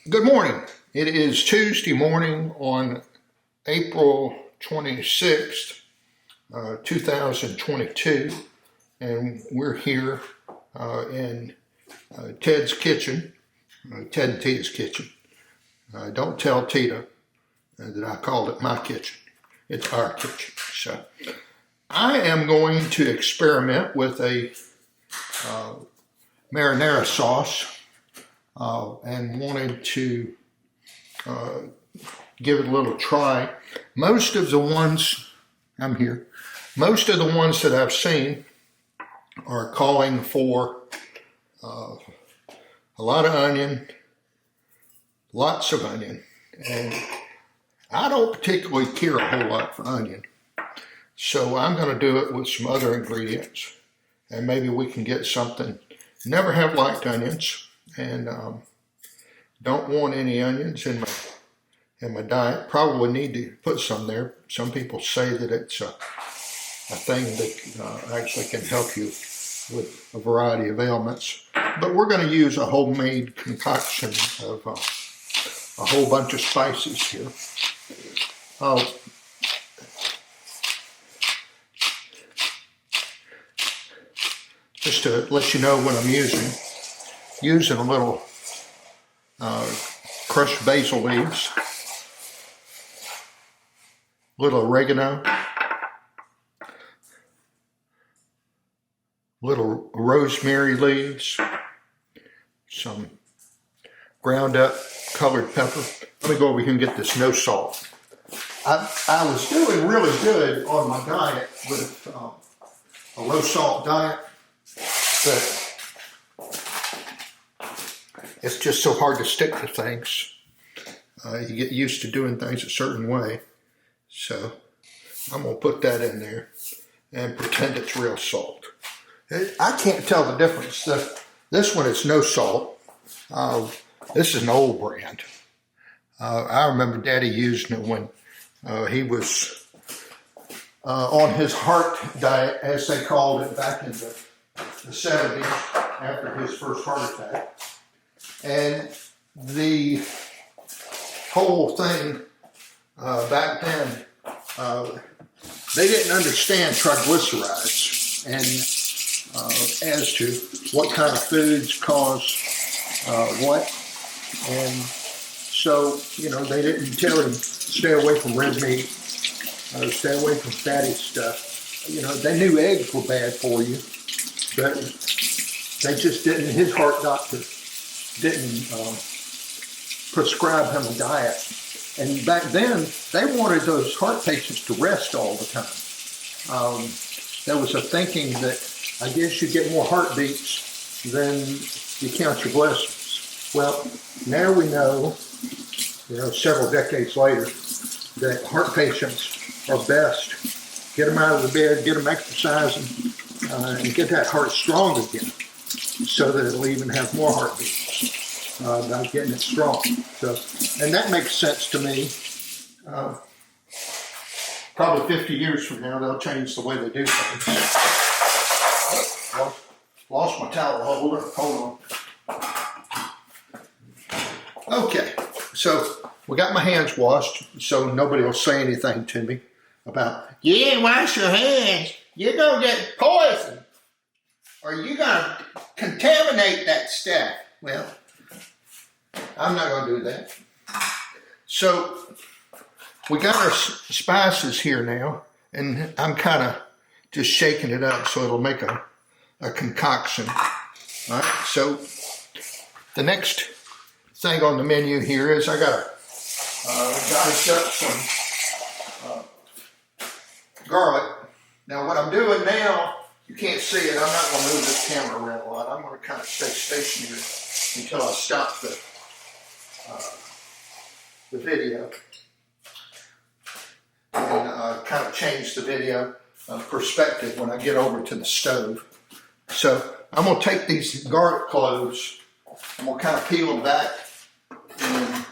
Good morning. It is Tuesday morning on April 26th, 2022, and we're here in Ted's kitchen, Ted and Tita's kitchen. Don't tell Tita that I called it my kitchen. It's our kitchen. So I am going to experiment with a marinara sauce. And wanted to give it a little try. Most of the ones that I've seen are calling for a lot of onion, lots of onion, and I don't particularly care a whole lot for onion. So I'm going to do it with some other ingredients, and maybe we can get something. Never have liked onions. And don't want any onions in my diet. Probably need to put some there. Some people say that it's a thing that actually can help you with a variety of ailments. But we're going to use a homemade concoction of a whole bunch of spices here. Just to let you know what I'm using a little crushed basil leaves, little oregano, little rosemary leaves, some ground up colored pepper. Let me go over here and get this no salt. I was doing really good on my diet with a low salt diet, but it's just so hard to stick to things. You get used to doing things a certain way. So I'm going to put that in there and pretend it's real salt. I can't tell the difference. This one is no salt. This is an old brand. I remember Daddy using it when he was on his heart diet, as they called it back in the 70s after his first heart attack. And the whole thing back then, they didn't understand triglycerides and as to what kind of foods cause what. And so, they didn't tell him stay away from red meat, stay away from fatty stuff. They knew eggs were bad for you, but they just didn't. His heart doctor didn't prescribe him a diet. And back then, they wanted those heart patients to rest all the time. There was a thinking that I guess you get more heartbeats than you count your blessings. Well, now we know, several decades later, that heart patients are best. Get them out of the bed, get them exercising, and get that heart strong again, so that it'll even have more heartbeats by getting it strong. So, and that makes sense to me. Probably 50 years from now, they'll change the way they do things. Lost my towel holder. Hold on. Okay, so we got my hands washed, so nobody will say anything to me about, you didn't wash your hands, you're going to get poisoned, or you're going to contaminate that stuff. Well, I'm not going to do that. So we got our spices here now, and I'm kind of just shaking it up so it'll make a concoction. All right, so the next thing on the menu here is I got to dice up some garlic. Now what I'm doing now, you can't see it. I'm not going to move this camera around a lot. I'm going to kind of stay stationary until I stop the video and kind of change the video perspective when I get over to the stove. So I'm going to take these garlic cloves and we'll kind of peel them back. And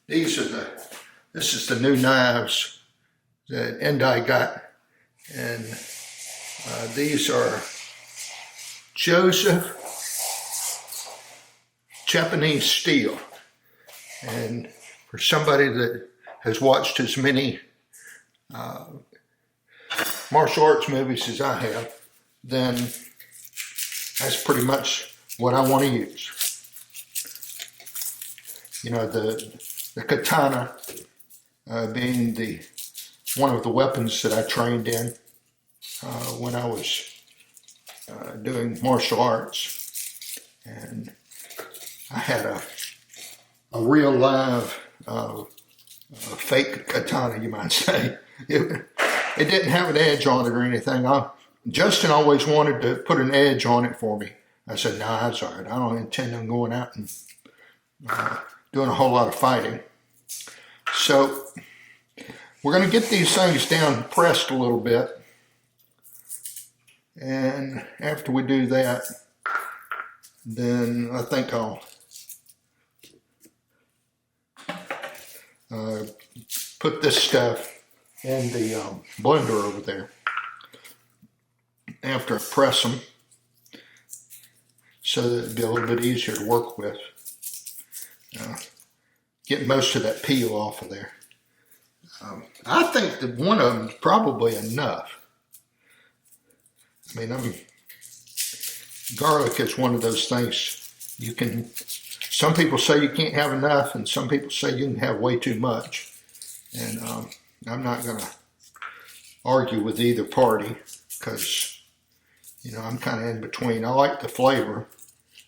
this is the new knives that Endi got, and these are Joseph Japanese steel. And for somebody that has watched as many martial arts movies as I have, then that's pretty much what I want to use. You know, the katana being one of the weapons that I trained in when I was doing martial arts. And I had a real live fake katana, you might say. It didn't have an edge on it or anything. Justin always wanted to put an edge on it for me. I said, "No, that's all right. I don't intend on going out and doing a whole lot of fighting." So we're going to get these things down pressed a little bit. And after we do that, then I think I'll put this stuff in the blender over there after I press them, so that it'd be a little bit easier to work with. Get most of that peel off of there. I think that one of them is probably enough. I mean, garlic is one of those things some people say you can't have enough, and some people say you can have way too much. And I'm not going to argue with either party, because, you know, I'm kind of in between. I like the flavor,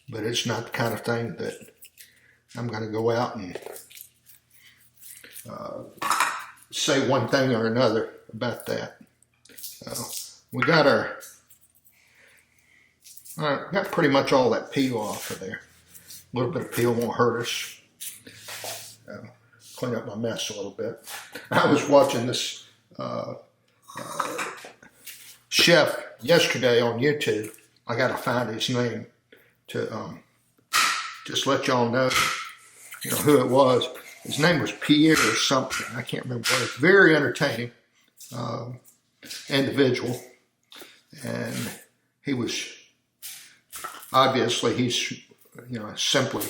but it's not the kind of thing that I'm going to go out and say one thing or another about that. We got got pretty much all that peel off of there. A little bit of peel won't hurt us. Clean up my mess a little bit. I was watching this chef yesterday on YouTube. I got to find his name to just let y'all know, you know, who it was. His name was Pierre or something. I can't remember what. It's very entertaining individual, and he was obviously he's, you know, simply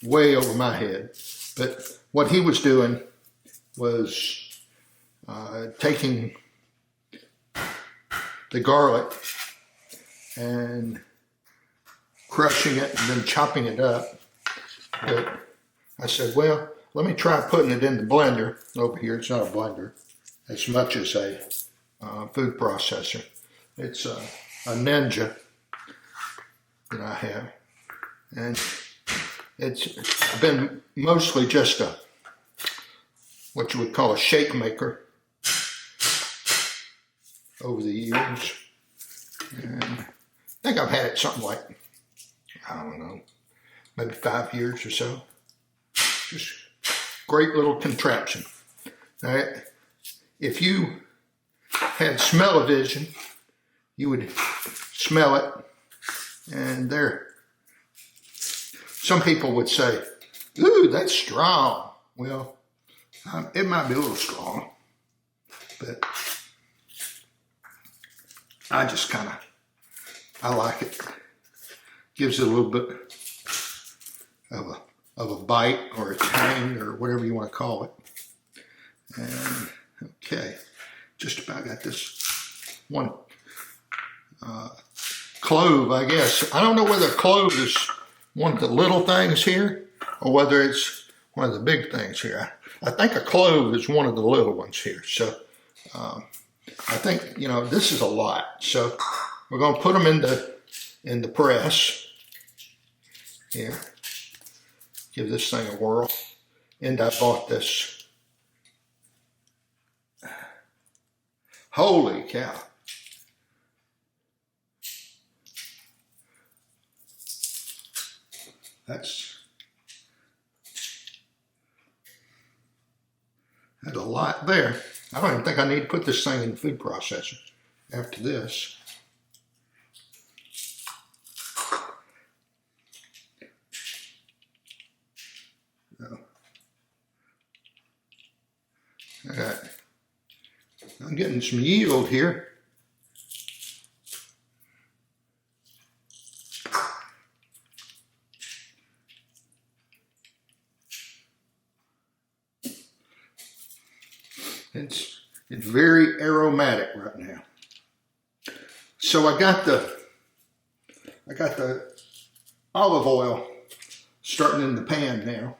way over my head. But what he was doing was taking the garlic and crushing it and then chopping it up. But I said, well, let me try putting it in the blender over here. It's not a blender as much as a food processor. It's a Ninja that I have. And it's been mostly just what you would call a shake maker over the years. And I think I've had it something like, I don't know, maybe 5 years or so. Just great little contraption. Now, if you had smell-o-vision, you would smell it, and some people would say, "Ooh, that's strong." Well, it might be a little strong, but I just I like it. Gives it a little bit of a bite or a tang or whatever you want to call it. And okay, just about got this one clove, I guess. I don't know whether clove is one of the little things here or whether it's one of the big things here. I think a clove is one of the little ones here. So I think, you know, this is a lot. So we're going to put them in the press here. Give this thing a whirl. And I bought this. Holy cow. That's a lot there. I don't even think I need to put this thing in the food processor after this. So, I'm getting some yield here. It's very aromatic right now. So I got the olive oil starting in the pan now.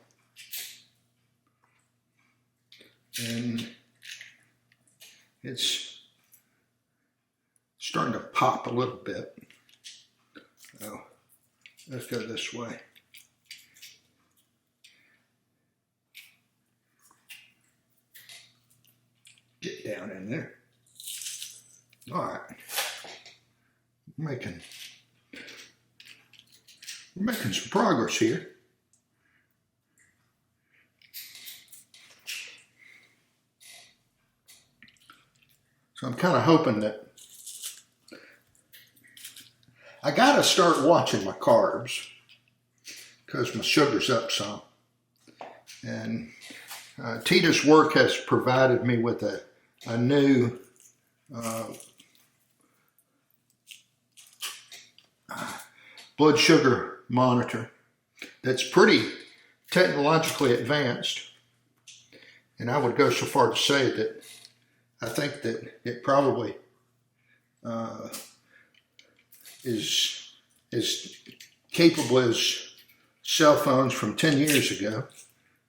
And it's starting to pop a little bit. So let's go this way. Get down in there. All right. We're making some progress here. So I'm kind of hoping that I got to start watching my carbs because my sugar's up some. And Tita's work has provided me with a new blood sugar monitor that's pretty technologically advanced. And I would go so far to say that I think that it probably is as capable as cell phones from 10 years ago.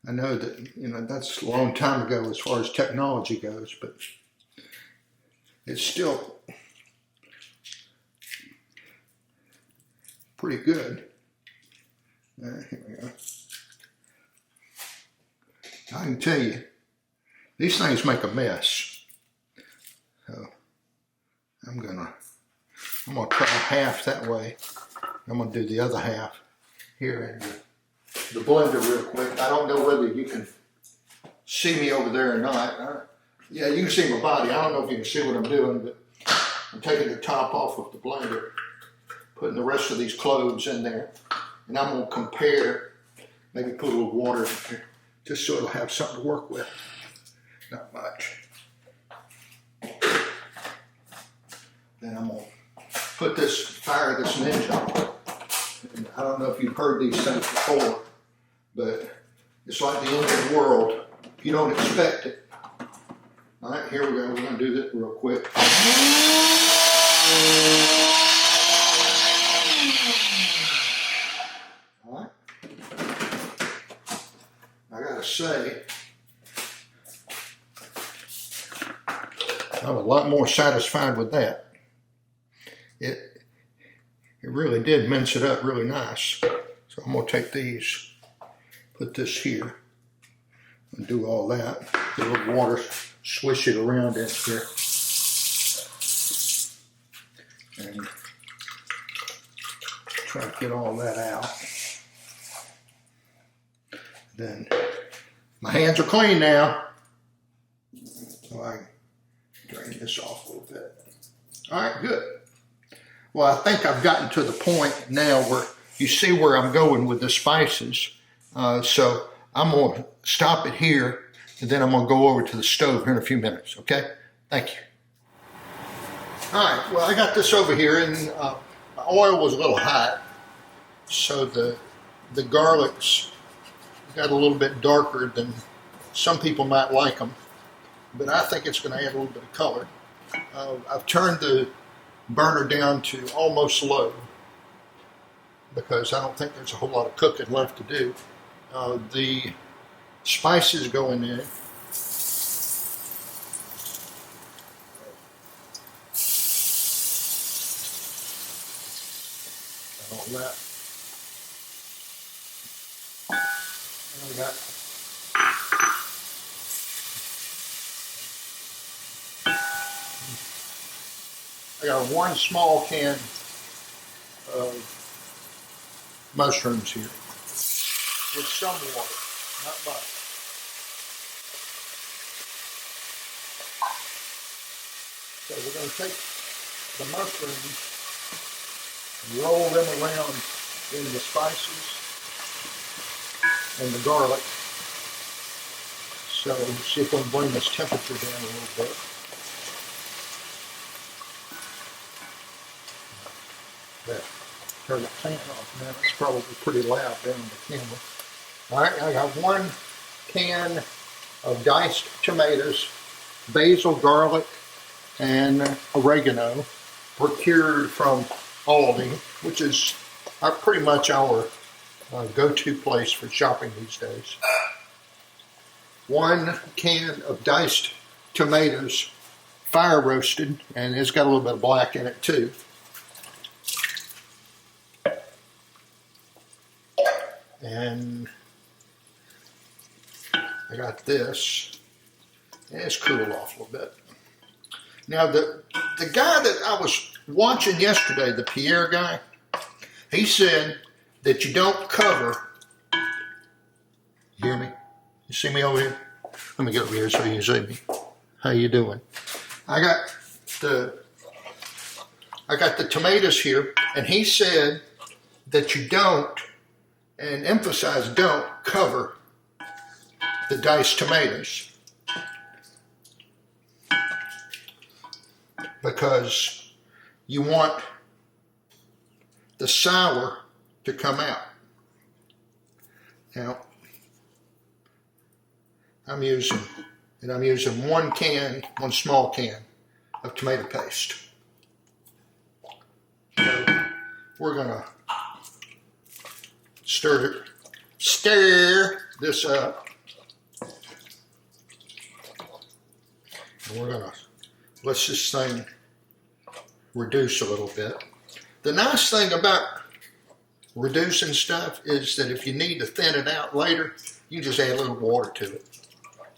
I know that, that's a long time ago as far as technology goes, but it's still pretty good. Here we go. I can tell you, these things make a mess. So I'm gonna try half that way. I'm gonna do the other half here in the blender real quick. I don't know whether you can see me over there or not. Yeah, you can see my body. I don't know if you can see what I'm doing, but I'm taking the top off of the blender, putting the rest of these cloves in there, and I'm gonna compare, maybe put a little water in there, just so it'll have something to work with. Not much. Then I'm gonna fire this Ninja. And I don't know if you've heard these things before, but it's like the end of the world. You don't expect it. All right, here we go. We're gonna do this real quick. All right. I gotta say, I'm a lot more satisfied with that. It really did mince it up really nice. So I'm gonna take these, put this here, and do all that. Get a little water, swish it around in here. And try to get all that out. Then my hands are clean now. So I can drain this off a little bit. All right, good. Well, I think I've gotten to the point now where you see where I'm going with the spices. So I'm going to stop it here, and then I'm going to go over to the stove here in a few minutes, okay? Thank you. All right, well, I got this over here, and the oil was a little hot, so the garlics got a little bit darker than some people might like them, but I think it's going to add a little bit of color. I've turned the burner down to almost low because I don't think there's a whole lot of cooking left to do. The spices go in there. All that. And I got one small can of mushrooms here with some water, not much. So we're going to take the mushrooms and roll them around in the spices and the garlic. So see if we can bring this temperature down a little bit. There. Turn the fan off now. It's probably pretty loud down on the camera. All right, I got one can of diced tomatoes basil, garlic, and oregano, procured from Aldi, which is pretty much our go-to place for shopping these days. 1 can of diced tomatoes, fire roasted, and it's got a little bit of black in it too. And I got this. It's cooled off a little bit. Now the guy that I was watching yesterday, the Pierre guy, he said that you don't cover. You hear me? You see me over here? Let me get over here so you see me. How you doing? I got the tomatoes here, and he said that you don't, and emphasize don't, cover the diced tomatoes, because you want the sour to come out. Now, I'm using 1 small can of tomato paste. So we're gonna stir this up, and we're gonna let this thing reduce a little bit. The nice thing about reducing stuff is that if you need to thin it out later, you just add a little water to it.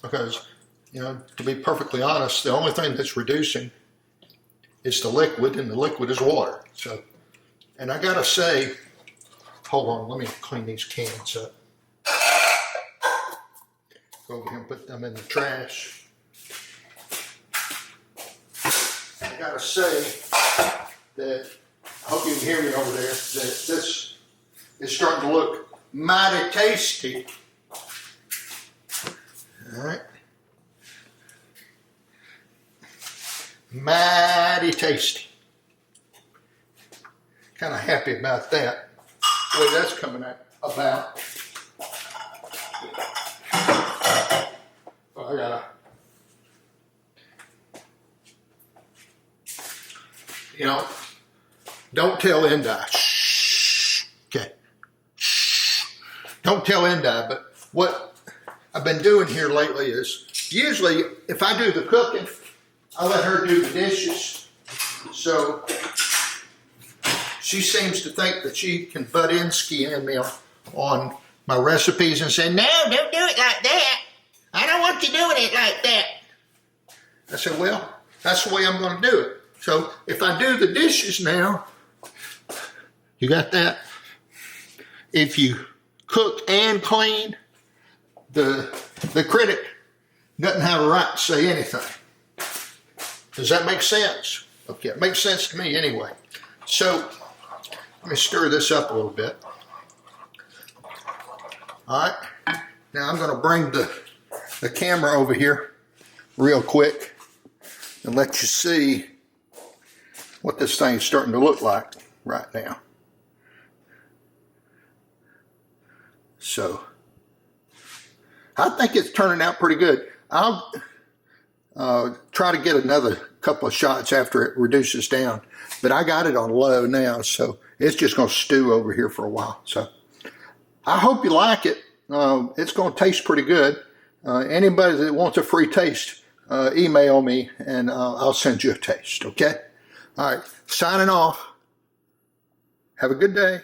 Because, you know, to be perfectly honest, the only thing that's reducing is the liquid, and the liquid is water. So, and I gotta say, hold on, let me clean these cans up. Go over here and put them in the trash. I gotta say that, I hope you can hear me over there, that this is starting to look mighty tasty. All right. Mighty tasty. Kind of happy about that. The way that's coming out about. Oh, I gotta. You know, don't tell Indi. Shh. Okay. Shh. Don't tell Indi, but what I've been doing here lately is, usually if I do the cooking, I let her do the dishes. So she seems to think that she can butt in me on my recipes and say, no, don't do it like that. I don't want you doing it like that. I said, well, that's the way I'm going to do it. So if I do the dishes now, you got that? If you cook and clean, the critic doesn't have a right to say anything. Does that make sense? Okay, it makes sense to me anyway. So let me stir this up a little bit. All right, now I'm going to bring the camera over here real quick and let you see what this thing's starting to look like right now. So I think it's turning out pretty good. I'll try to get another couple of shots after it reduces down, but I got it on low now, so it's just going to stew over here for a while. So I hope you like it. It's going to taste pretty good. Anybody that wants a free taste, email me and I'll send you a taste, okay? All right, signing off. Have a good day.